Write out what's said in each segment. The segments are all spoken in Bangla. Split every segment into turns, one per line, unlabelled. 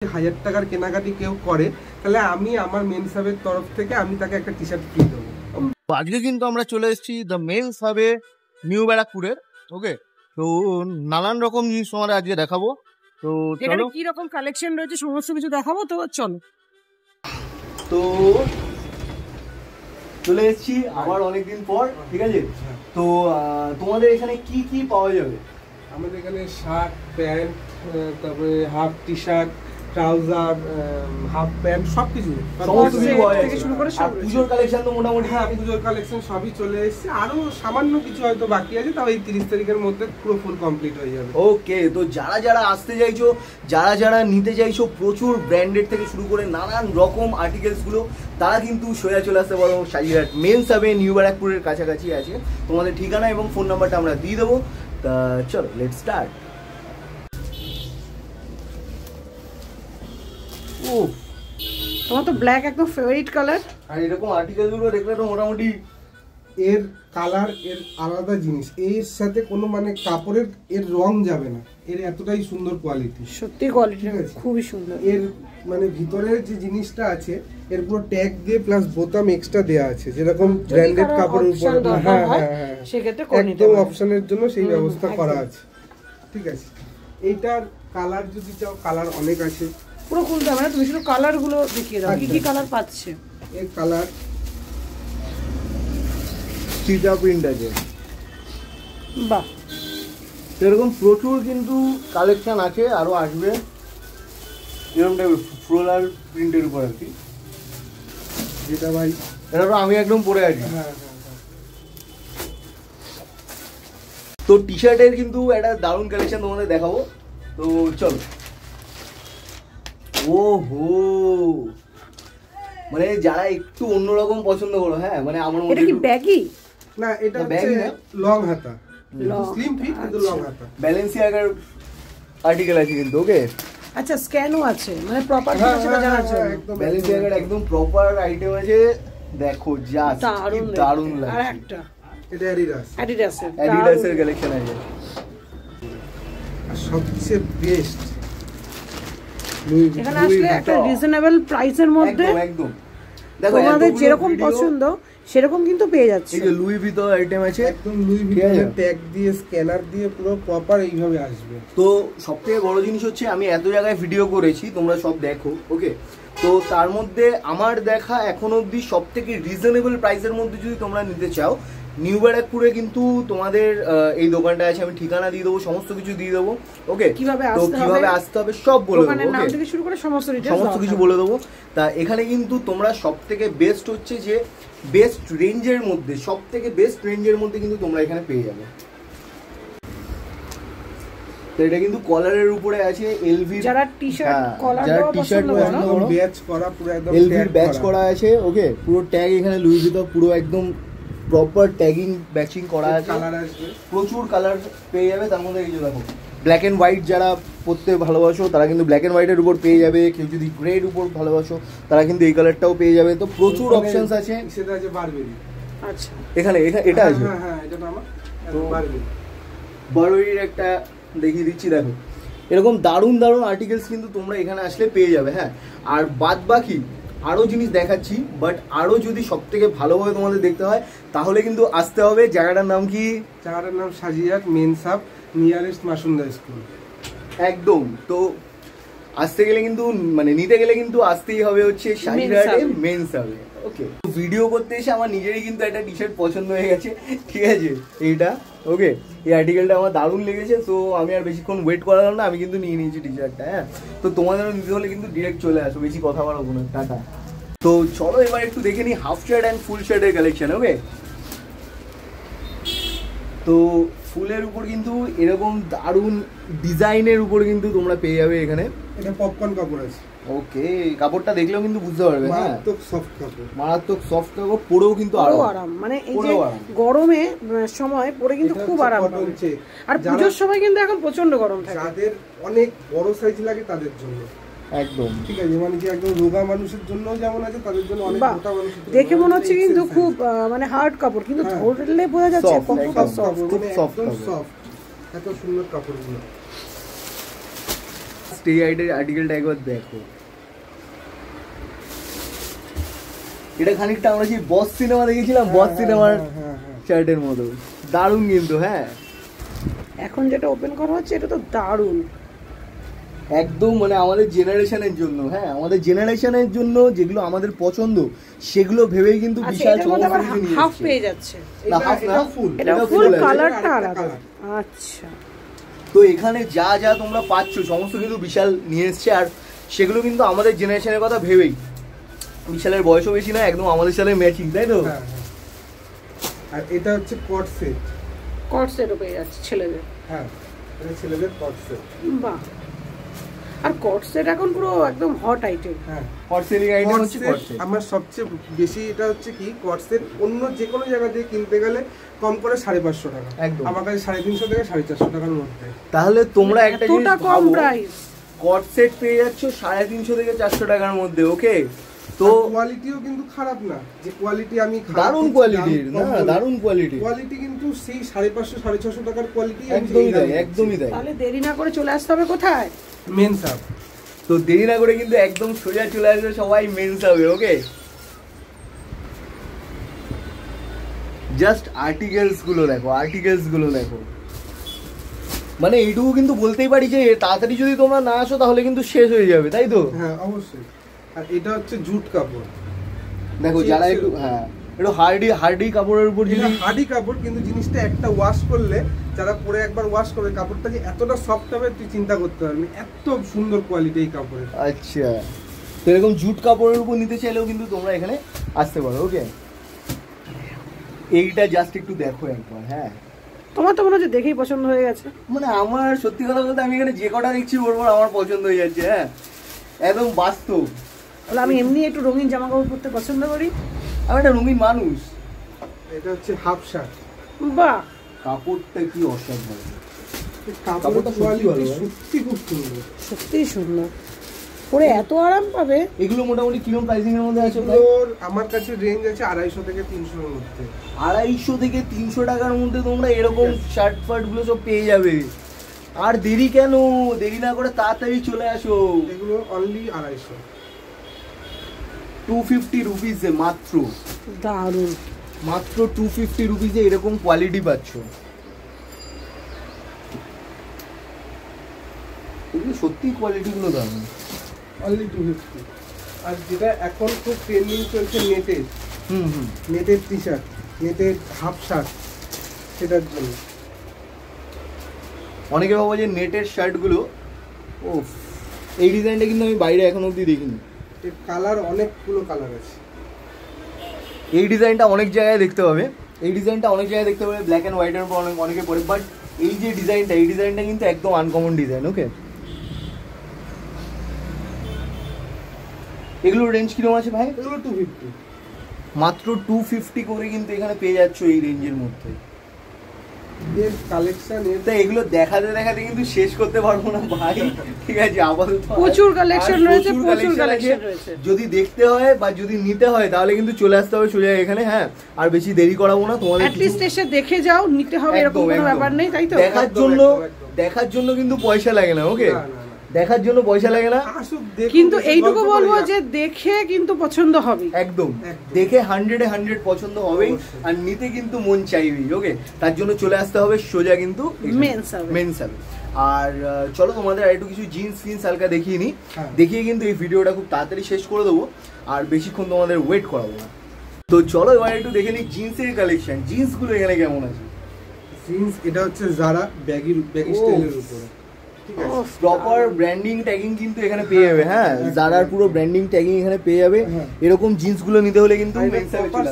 1000 টাকার কেনাকাটি কেউ করে তাহলে আমি আমার মেন্স হাবের তরফ থেকে আমি তাকে একটা টি শার্ট ফ্রি দেবো।
আজকে কিন্তু আমরা চলে এসেছি দ্য মেন্স হাবে নিউ ব্যারাকপুরের। ওকে, তো নানান রকম জিনিস তোমাদের আজকে দেখাবো। তো
এখানে কি রকম কালেকশন রয়েছে সমস্ত কিছু দেখাবো। তো চলো,
তো চলে এসেছি আবার অনেকদিন পর। ঠিক আছে, তো তোমাদের এখানে কি কি পাওয়া যাবে?
আমাদের এখানে শার্ট, প্যান্ট, তারপরে half T shirt, trouser, half pant, সবকিছু
থেকে শুরু করে সব।
পুজোর কালেকশন তো মোটামুটি,
হ্যাঁ পুজোর কালেকশন সবই চলে এসেছে। আরো সামান্য কিছু হয়তো বাকি আছে, তাও এই 30 তারিখের মধ্যে পুরো ফুল কমপ্লিট হয়ে যাবে।
ওকে, তো যারা যারা আসতে চাইছো, যারা যারা নিতে চাইছো প্রচুর ব্র্যান্ডেড থেকে শুরু করে নানান রকম আর্টিকেলস গুলো, তারা কিন্তু সোজা চলে আসতে পারো সাজিরহাট মেন্স হাবে নিউ ব্যারাকপুরের কাছাকাছি আছে। তোমাদের ঠিকানা এবং ফোন নাম্বারটা আমরা দিয়ে দেবো। তা চলো লেটস স্টার্ট।
তোমার তো ব্ল্যাক একদম ফেভারিট কালার,
আর এরকম আর্টিকেলস গুলো দেখলে তো মোটামুটি
এর কালার এর আলাদা জিনিস, এর সাথে কোনো মানে কাপড়ের এর রং যাবে না, এর এতটাই সুন্দর কোয়ালিটি।
সত্যি কোয়ালিটি খুবই সুন্দর।
এর মানে ভিতরের যে জিনিসটা আছে এর পুরো ট্যাগ দিয়ে প্লাস বোতাম এক্সট্রা দেয়া আছে, যেরকম ব্র্যান্ডেড কাপড়ের উপর। হ্যাঁ হ্যাঁ হ্যাঁ,
সেক্ষেত্রে
একদম অপশনের জন্য সেই ব্যবস্থা করা আছে। ঠিক আছে, এইটার কালার যদি চাও কালার অনেক আছে,
পুরো খুলতে হবে না, তুমি শুধু কালার গুলো দেখিয়ে দাও কি কি কালার পাচ্ছে।
এর কালার
চিটা প্রিন্ট আছে,
বাহ,
এরকম প্রচুর কিন্তু কালেকশন আছে, আরো আসবে এরকম টাইপের ফ্লোরাল প্রিন্টের উপর আর কি।
যেটা ভাই
এটা তো আমি একদম পরে আছি।
হ্যাঁ,
তো টি শার্টের কিন্তু একটা দারুণ কালেকশন তোমাদের দেখাবো। তো চলো। ও হো, মানে যারা একটু অন্যরকম পছন্দ করো, হ্যাঁ মানে আমার
এটা কি ব্যাগি
না, এটা ব্যাগি না, লং হাতা, স্লিম ফিট কিন্তু লং হাতা।
ব্যালেন্সিয়াগার আর্টিকেল আছে কিন্তু। ওকে,
আচ্ছা স্ক্যানও আছে, মানে প্রপার সেটা জানার জন্য।
ব্যালেন্সিয়াগার একদম প্রপার আইটেম আছে। দেখো জাস্ট কি দারুণ লাগছে।
আর একটা
এটা
অ্যাডিডাসের কালেকশন আছে।
আর সবচেয়ে বেস্ট
এখানে আসলে একটা রিজনেবল প্রাইসের মধ্যে
একদম দেখো
তোমাদের যেরকম পছন্দ সেরকম কিন্তু পেয়ে যাচ্ছে।
এই যে লুই ভিতো আইটেম আছে,
একদম লুই ভিতরে ট্যাগ দিয়ে স্ক্যানার দিয়ে পুরো প্রপার এইভাবে আসবে।
তো সবথেকে বড় জিনিস হচ্ছে আমি এত জায়গায় ভিডিও করেছি, তোমরা সব দেখো। ওকে, তো তার মধ্যে আমার দেখা এখন অবধি সবথেকে রিজনেবল প্রাইসের মধ্যে যদি তোমরা নিতে চাও, নিউ ব্যারাকপুরে কিন্তু তোমাদের এই দোকানটা আছে। আমি ঠিকানা দিয়ে দেবো, সমস্ত কিছু দিয়ে দেবো। ওকে, তো কিভাবে আসতে হবে সব বলে দেবো,
নাম থেকে শুরু করে সমস্ত
কিছু বলে দেবো। তা এখানে কিন্তু তোমরা সব থেকে বেস্ট হচ্ছে যে বেস্ট রেঞ্জের মধ্যে, সব থেকে বেস্ট রেঞ্জের মধ্যে কিন্তু তোমরা এখানে পেয়ে যাবে। তো এটা কিন্তু কলারের উপরে আছে এলভি,
যারা টি-শার্ট কলার দেওয়া পছন্দ করে
একদম ব্যাচ করা, পুরো একদম
এলভির ব্যাচ করা আছে। ওকে, পুরো ট্যাগ এখানে লুই ভিতো পুরো একদম প্রপার ট্যাগিং ব্যাচিং করা আছে।
কালার আসবে,
প্রচুর কালার পেয়ে যাবে। তার মধ্যে এই যে দেখো ব্ল্যাক এন্ড হোয়াইট যারা পরতে ভালোবাসো তারা কিন্তু ব্ল্যাক এন্ড হোয়াইটের উপর পেয়ে যাবে। কেউ যদি গ্রের উপর ভালোবাসো তারা কিন্তু এই কালারটাও পেয়ে যাবে। তো প্রচুর অপশনস আছে।
সেটা আছে বারবেরি।
আচ্ছা,
এখানে এটা আছে।
হ্যাঁ হ্যাঁ, এটা নাম তো বারবেরি।
বারবেরির একটা দেখিয়ে দিচ্ছি, দেখো এরকম দারুণ দারুণ আর্টিকেলস কিন্তু তোমরা এখানে আসলে পেয়ে যাবে। হ্যাঁ, আর বাদ বাকি আরো জিনিস দেখাচ্ছি, বাট আরো যদি সব থেকে ভালোভাবে তোমাদের দেখতে হয় তাহলে কিন্তু আসতে হবে। জায়গাটার নাম কি?
জায়গাটার নাম Sajirhat men's hub, nearest Masunda school.
একদম। তো আসতে গেলে কিন্তু মানে নিতে গেলে কিন্তু আসতেই হবে হচ্ছে সাজিরহাটে মেন্স হাবে। ওকে, ভিডিও করতে এসে আমার নিজেরই কিন্তু একটা টি শার্ট পছন্দ হয়ে গেছে। ঠিক আছে, এইটা ওকে, এই আর্টিকেলটা আমার দারুণ লেগেছে। তো আমি আর বেশিক্ষণ ওয়েট করালাম না, আমি কিন্তু নিয়ে নিয়েছি টি শার্টটা। হ্যাঁ, তো তোমাদেরও নিতে হলে কিন্তু ডিরেক্ট চলে আসো, বেশি কথা বাড়াবো না। টাটা। তো চলো এবার একটু দেখে নিই হাফ শার্ট অ্যান্ড ফুল শার্টের কালেকশন। ওকে, তো ফুলের উপর কিন্তু এরকম দারুণ ডিজাইনের উপর কিন্তু তোমরা পেয়ে যাবে এখানে।
এটা পপকর্ন কাপড় আছে।
ওকে, কাপড়টা দেখলেও কিন্তু বুঝতে পারবে। হ্যাঁ,
মারাত্মক সফট কাপড়,
মারাত্মক সফট কাপড়, পরেও কিন্তু
আরাম, মানে এই যে গরমে সময় পরে কিন্তু খুব আরাম পাবে। আর পুজোর সময় কিন্তু এখন প্রচন্ড গরম থাকে,
যাদের অনেক বড় সাইজ লাগে তাদের জন্য
একদম
ঠিক আছে। মানে কি একদম রোগা মানুষের জন্য যেমন আছে, তাদের জন্য অনেক মোটা মানুষের জন্য।
দেখে মনে হচ্ছে কিন্তু খুব মানে হার্ড কাপড়, কিন্তু ধরলে বোঝা যাচ্ছে কতটা সফট,
একদম সফট। এত সুন্দর কাপড়গুলো।
স্টে আর্টিকেলটা একবার দেখো, এটা খানিকটা আমরা সেই বস সিনেমা দেখেছিলাম, বস সিনেমার শার্টের মতো, দারুণ কিন্তু। হ্যাঁ
এখন যেটা ওপেন করা হচ্ছে এটা তো দারুণ,
একদম মানে আমাদের জেনারেশনের জন্য। হ্যাঁ আমাদের জেনারেশনের জন্য যেগুলো আমাদের পছন্দ সেগুলো ভেবেই কিন্তু বিশাল
হাফ পেয়ে যাচ্ছে,
না হাফ না ফুল,
এটা ফুল কালারটা আলাদা। আচ্ছা
তো এখানে যা যা তোমরা পাচ্ছ সমস্ত কিন্তু বিশাল নিয়ে এসছে, আর সেগুলো কিন্তু আমাদের জেনারেশনের কথা ভেবেই। বিশালের বয়সও বেশি না, একদম আমাদের সাথে ম্যাচিং, তাই তো?
আর এটা হচ্ছে কট সেট,
কট সেটও পেয়ে যাচ্ছে ছেলেদের।
হ্যাঁ এটা ছেলেদের কট সেট।
বাহ, আর কট সেট এখন পুরো একদম হট আইটেম।
হ্যাঁ
কট সেলিং আইটেম হচ্ছে কট সেট।
আমার সবচেয়ে বেশি এটা হচ্ছে কি, কট সেট অন্য যে কোনো জায়গা দিয়ে কিনতে গেলে কম করে 550 টাকা,
একদম
আমার কাছে 350 থেকে 450 টাকার মধ্যে।
তাহলে তোমরা একটা জিনিস
কম প্রাইস
কট সেট পেয়ে যাচ্ছ 350 থেকে 400 টাকার মধ্যে। ওকে, তো
কোয়ালিটিও কিন্তু খারাপ না, যে কোয়ালিটি আমি
দারুণ কোয়ালিটির, না দারুণ কোয়ালিটি,
কোয়ালিটি কিন্তু সেই 550 650 টাকার কোয়ালিটি
একদমই তাই, একদমই তাই।
তাহলে দেরি না করে চলে আসতে হবে কোথায়?
Men's hub.
তো দেরি না করে কিন্তু একদম সোজা চলে আসবে সবাই মেন্স হাবে। ওকে, জাস্ট আর্টিকেলস গুলো দেখো, আর্টিকেলস গুলো দেখো, মানে এইটুকু কিন্তু বলতেই পারি যে তাড়াতাড়ি যদি তোমরা না আসো তাহলে কিন্তু শেষ হয়ে যাবে, তাই তো?
হ্যাঁ অবশ্যই। আর এটা হচ্ছে জুট কাপড়,
দেখো যারা একটু হ্যাঁ একটু হার্ডি কাপড়ের উপর যদি,
হার্ডি কাপড় কিন্তু জিনিসটা একটা ওয়াশ করলে, যারা পরে একবার ওয়াশ করবে কাপড়টা যে এতটা সফট হবে তুই চিন্তা করতে পারবি, এত সুন্দর কোয়ালিটি এই কাপড়ের।
আচ্ছা, তো এরকম জুট কাপড়ের উপর নিতে চাইলেও কিন্তু তোমরা এখানে আসতে পারো। ওকে, এইটা জাস্ট একটু দেখো একবার। হ্যাঁ
তোমার তো মনে হচ্ছে দেখেই পছন্দ হয়ে গেছে।
মানে আমার সত্যি কথা বলতে আমি এখানে যে কটা দেখছি ওর আমার পছন্দ হয়ে যাচ্ছে। হ্যাঁ একদম বাস্তব।
তাহলে আমি এমনি একটু রঙিন জামা কাপড় পরতে পছন্দ করি,
আমি একটা রঙিন মানুষ।
এটা হচ্ছে হাফ শার্ট।
বাহ,
কাপড়টা কি অসাধারণ,
কাপড়টা কোয়ালিটি সত্যি খুব সুন্দর,
সত্যিই সুন্দর, পরে এত আরাম পাবে।
এগুলো মোটামুটি কিরকম প্রাইসিং এর মধ্যে আছে?
আমার কাছে রেঞ্জ আছে 250 থেকে 300 এর মধ্যে।
250 থেকে 300 টাকার মধ্যে তোমরা এরকম শার্ট ফার্ট গুলো সব পেয়ে যাবে। আর দেরি কেন, দেরি না করে তাড়াতাড়ি চলে আসো।
এগুলো অনলি 250,
250 রুপিসে মাত্র,
দারুণ,
মাত্র 250 রুপিসে এরকম কোয়ালিটি পাচ্ছ। এগুলো সত্যি কোয়ালিটি গুলো দারুণ।
অনলি 250। আর যেটা এখন খুব ট্রেন্ডিং চলছে নেটের, নেটের টি শার্ট, নেটের হাফ শার্ট, সেটার জন্য
অনেকে ভাবো যে নেটের শার্টগুলো, ও এই ডিজাইনটা কিন্তু আমি বাইরে এখন অবধি দেখিনি।
এর কালার অনেকগুলো কালার আছে।
এই ডিজাইনটা অনেক জায়গায় দেখতে পাবে, এই ডিজাইনটা অনেক জায়গায় দেখতে পাবে, ব্ল্যাক অ্যান্ড হোয়াইটের উপর অনেকে পরে, বাট এই যে ডিজাইনটা, এই ডিজাইনটা কিন্তু একদম আনকমন ডিজাইন। ওকে, এগুলোর রেঞ্জ কিরকম আছে ভাই?
এগুলো 250,
মাত্র 250 করে কিন্তু এখানে পেয়ে যাচ্ছ এই রেঞ্জের মধ্যে।
এর কালেকশন,
তা এগুলো দেখাতে দেখাতে কিন্তু শেষ করতে পারবো না ভাই, ঠিক আছে? আপাতত
প্রচুর কালেকশন রয়েছে, প্রচুর কালেকশন রয়েছে।
যদি দেখতে হয় বা যদি নিতে হয় তাহলে কিন্তু চলে আসতে হবে সোজা এখানে। হ্যাঁ, আর বেশি দেরি করাবো না তোমাদের,
অ্যাট লিস্ট এসে দেখে যাও, নিতে হবে এরকম কোনো ব্যাপার নেই, তাই তো?
দেখার জন্য কিন্তু পয়সা লাগে না। ওকে, দেখার জন্য পয়সা লাগে না,
কিন্তু এইটুকু বলবো যে দেখে কিন্তু পছন্দ হবে,
একদম দেখে 100 পছন্দ হবেই, আর নিতে কিন্তু মন চাইবেই। ওকে, তার জন্য চলে আসতে হবে সোজা কিন্তু মেন্স হাবে। আর চলো তোমাদের আর একটু কিছু জিন্স ফিন্স হালকা দেখিয়ে নিই, দেখিয়ে কিন্তু এই ভিডিওটা খুব তাড়াতাড়ি শেষ করে দেবো, আর বেশিক্ষণ তোমাদের ওয়েট করাবো না। তো চলো এবার একটু দেখে নিই জিন্সের কালেকশন, জিন্সগুলো এখানে কেমন আছে।
জিন্স এটা হচ্ছে যারা ব্যাগি স্টাইলের উপরে,
প্রপার ব্র্যান্ডিং ট্যাগিং কিন্তু এখানে পেয়ে যাবে। হ্যাঁ, জারার পুরো ব্র্যান্ডিং ট্যাগিং এখানে পেয়ে যাবে। এরকম জিন্স গুলো নিতে হলে কিন্তু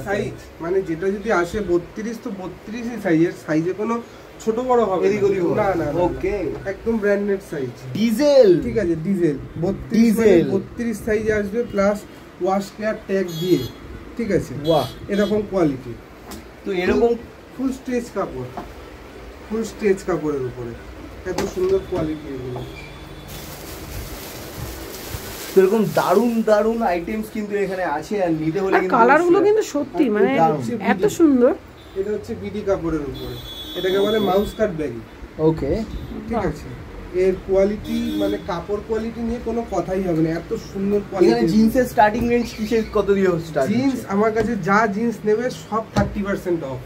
সাইজ, মানে যেটা যদি আসে 32, তো 32ই সাইজের, সাইজে কোনো ছোট বড় হবে
এদিক ওদিক
না, না
ওকে,
একদম ব্র্যান্ডেড সাইজ,
ডিজেল,
ঠিক আছে? ডিজেল 32 সাইজে আসবে, প্লাস ওয়াশ কেয়ার ট্যাগ দিয়ে, ঠিক আছে?
বাহ,
এরকম কোয়ালিটি।
তো এরকম
ফুল স্ট্রেচ কাপড়, ফুল স্ট্রেচ কাপড়ের উপরে এত সুন্দর কোয়ালিটি। এগুলো
এরকম দারুন দারুন আইটেমস কিন্তু এখানে আছে, আর নিতে হলে কিন্তু
কালারগুলো কিন্তু সত্যি মানে এত সুন্দর।
এটা হচ্ছে বিডি কাপড়ের উপরে, এটাকে বলে মাউস কাট ব্যাগি।
ওকে,
ঠিক আছে? এর কোয়ালিটি মানে কাপড় কোয়ালিটি নিয়ে কোনো কথাই হবে না, এত সুন্দর
এখানে
কোয়ালিটি।
জিন্সের স্টার্টিং রেঞ্জ কিসের কত দিয়ে স্টার্ট?
জিন্স আমার কাছে যা জিন্স নেবে সব 30% অফ,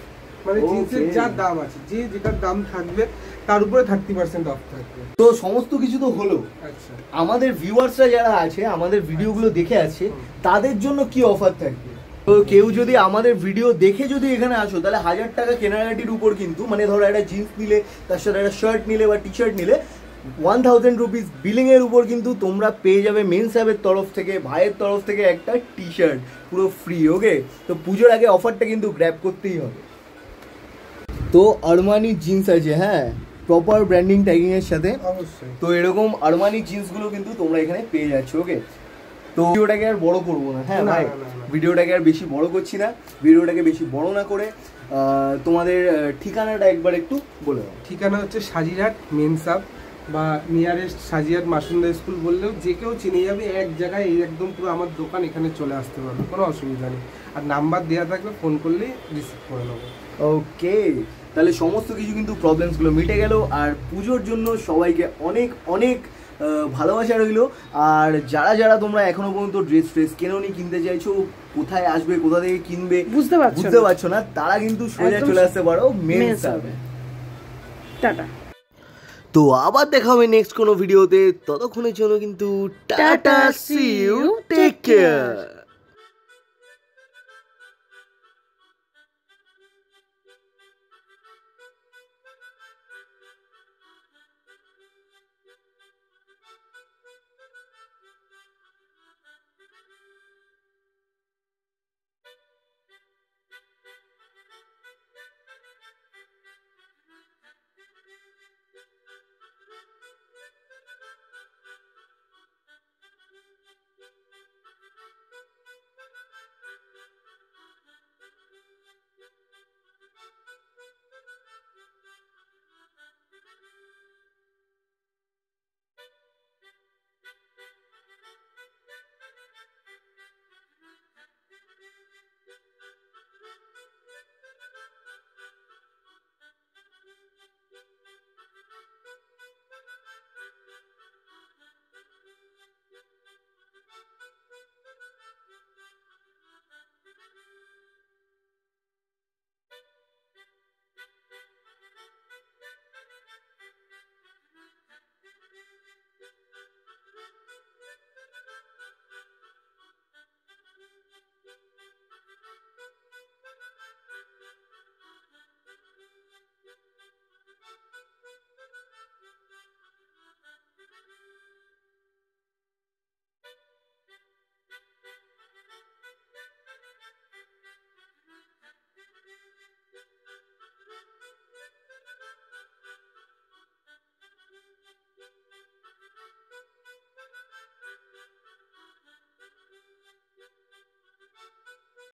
মানে জিন্সের যা দাম আছে, যে যেটার দাম থাকবে তার উপরে 30% অফ থাকবে।
তো সমস্ত কিছু তো হলো,
আচ্ছা
আমাদের ভিউয়ার্সরা যারা আছে আমাদের ভিডিওগুলো দেখে আছে তাদের জন্য কি অফার থাকবে? তো কেউ যদি আমাদের ভিডিও দেখে যদি এখানে আসো তাহলে 1000 টাকা কেনাকাটির উপর কিন্তু, মানে ধরো একটা জিন্স নিলে তার সাথে একটা শার্ট নিলে বা টি শার্ট নিলে 1000 রুপিস বিলিং এর উপর কিন্তু তোমরা পেয়ে যাবে মেন্স হ্যাবের তরফ থেকে, ভাইয়ের তরফ থেকে একটা টি শার্ট পুরো ফ্রি। ওকে, তো পুজোর আগে অফারটা কিন্তু গ্র্যাব করতেই হবে। তো আরমানি জিন্স আছে, হ্যাঁ, প্রপার ব্র্যান্ডিং ট্যাগিং এর সাথে
অবশ্যই।
তো এরকম আরমানি জিন্সগুলো কিন্তু তোমরা এখানে পেয়ে যাচ্ছ। ওকে, তো ভিডিওটাকে আর বড় করবো না, হ্যাঁ ভাই, ভিডিওটাকে আর বেশি বড় করছি না। ভিডিওটাকে বেশি বড় না করে তোমাদের ঠিকানাটা একবার একটু বলে দাও।
ঠিকানা হচ্ছে সাজিরহাট মেন্স হাব বা নিয়ারেস্ট সাজিরহাট মাসুন্দা স্কুল বললেও যে কেউ চিনে যাবে। এক জায়গায় এই একদম পুরো আমার দোকান, এখানে চলে আসতে পারবে, কোনো অসুবিধা নেই। আর নাম্বার দেওয়া থাকলে ফোন করলেই রিসিভ করে নেবো।
ওকে, তাহলে সমস্ত কিছু কিন্তু প্রবলেমসগুলো মিটে গেল। আর পুজোর জন্য সবাইকে অনেক অনেক ভালোবাসা রইলো। আর যারা যারা তোমরা এখনো পর্যন্ত ড্রেস কেননি, কিনতে চাইছো, কোথায় আসবে, কোথা থেকে কিনবে বুঝতে পারছো না, তারা কিন্তু সোজা চলে আসতে পারো মেন্স হাবে।
টাটা।
তো আবার দেখা হবে নেক্সট কোনো ভিডিওতে, ততক্ষণের জন্য কিন্তু tata, see you, take care.